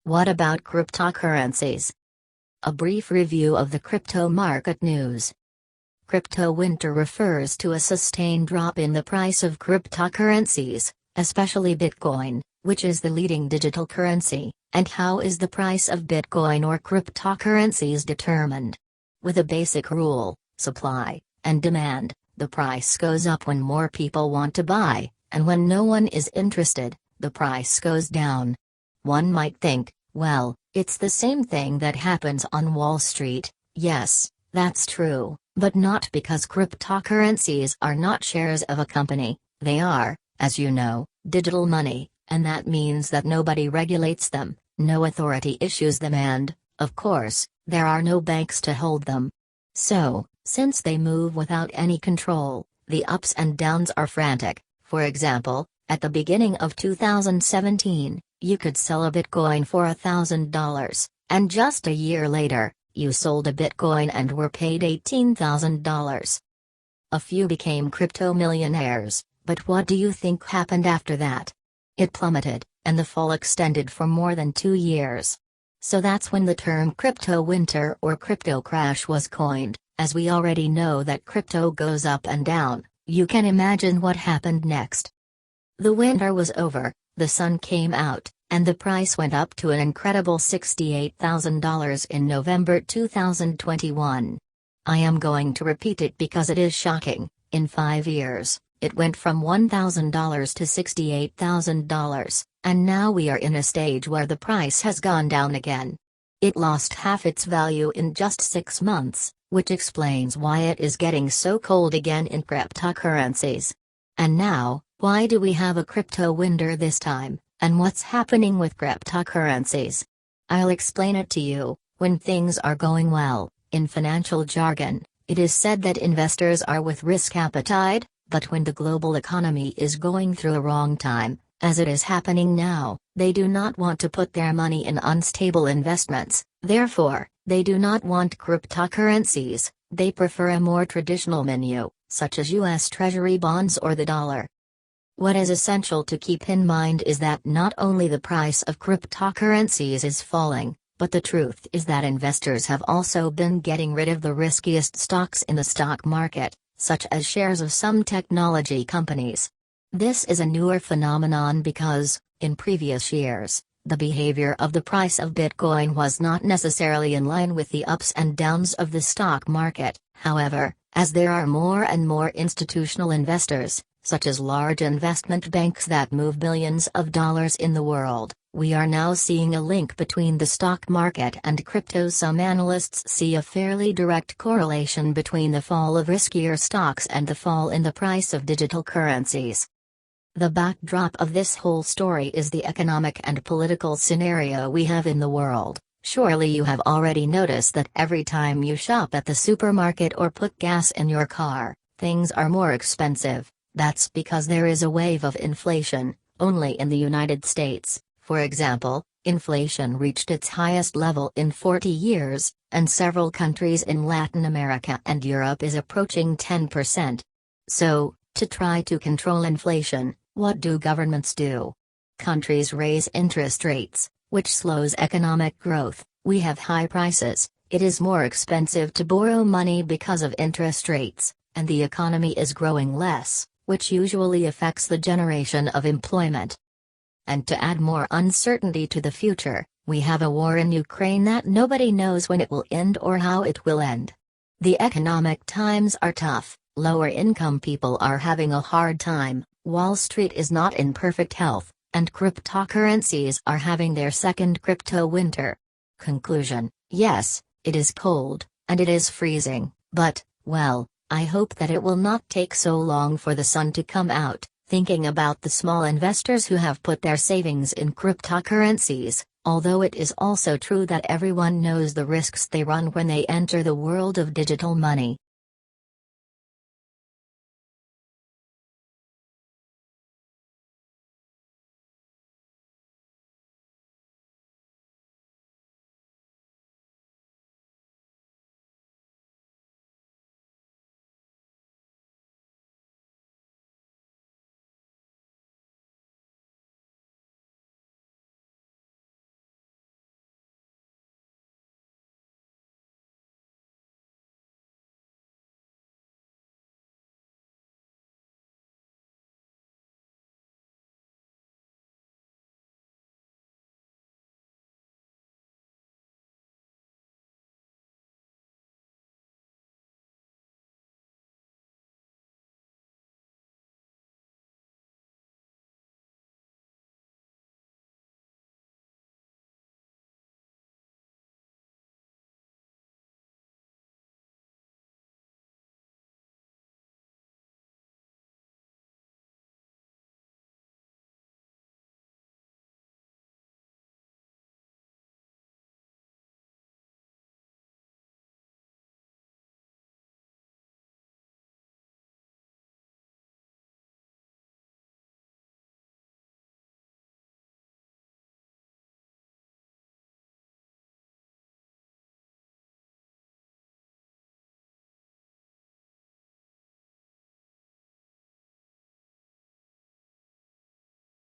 What about cryptocurrencies? A brief review of the crypto market news. Crypto winter refers to a sustained drop in the price of cryptocurrencies, especially Bitcoin, which is the leading digital currency. And how is the price of Bitcoin or cryptocurrencies determined? With a basic rule, supply and demand, the price goes up when more people want to buy, and when no one is interested, the price goes down. One might think, well, it's the same thing that happens on Wall Street. Yes, that's true, but not because cryptocurrencies are not shares of a company. They are, as you know, digital money, and that means that nobody regulates them, no authority issues them, and, of course, there are no banks to hold them. So, since they move without any control, the ups and downs are frantic. For example, at the beginning of 2017, you could sell a Bitcoin for $1,000, and just a year later, you sold a Bitcoin and were paid $18,000. A few became crypto millionaires, but what do you think happened after that? It plummeted, and the fall extended for more than 2 years. So that's when the term crypto winter or crypto crash was coined. As we already know that crypto goes up and down, you can imagine what happened next. The winter was over, the sun came out, and the price went up to an incredible $68,000 in November 2021. I am going to repeat it because it is shocking. In 5 years, it went from $1,000 to $68,000, and now we are in a stage where the price has gone down again. It lost half its value in just 6 months, which explains why it is getting so cold again in cryptocurrencies. And now, why do we have a crypto winter this time, and what's happening with cryptocurrencies? I'll explain it to you. When things are going well, in financial jargon, it is said that investors are with risk appetite, but when the global economy is going through a wrong time, as it is happening now, they do not want to put their money in unstable investments. Therefore, they do not want cryptocurrencies. They prefer a more traditional menu, such as US Treasury bonds or the dollar. What is essential to keep in mind is that not only the price of cryptocurrencies is falling, but the truth is that investors have also been getting rid of the riskiest stocks in the stock market, such as shares of some technology companies. This is a newer phenomenon because, in previous years, the behavior of the price of Bitcoin was not necessarily in line with the ups and downs of the stock market. However, as there are more and more institutional investors, such as large investment banks that move billions of dollars in the world, we are now seeing a link between the stock market and crypto. Some analysts see a fairly direct correlation between the fall of riskier stocks and the fall in the price of digital currencies. The backdrop of this whole story is the economic and political scenario we have in the world. Surely you have already noticed that every time you shop at the supermarket or put gas in your car, things are more expensive. That's because there is a wave of inflation. Only in the United States, for example, inflation reached its highest level in 40 years, and several countries in Latin America and Europe is approaching 10%. So, to try to control inflation, what do governments do? Countries raise interest rates, which slows economic growth. We have high prices, it is more expensive to borrow money because of interest rates, and the economy is growing less, which usually affects the generation of employment. And to add more uncertainty to the future, we have a war in Ukraine that nobody knows when it will end or how it will end. The economic times are tough, lower income people are having a hard time, Wall Street is not in perfect health, and cryptocurrencies are having their second crypto winter. Conclusion: yes, it is cold, and it is freezing, but, well, I hope that it will not take so long for the sun to come out. Thinking about the small investors who have put their savings in cryptocurrencies, although it is also true that everyone knows the risks they run when they enter the world of digital money.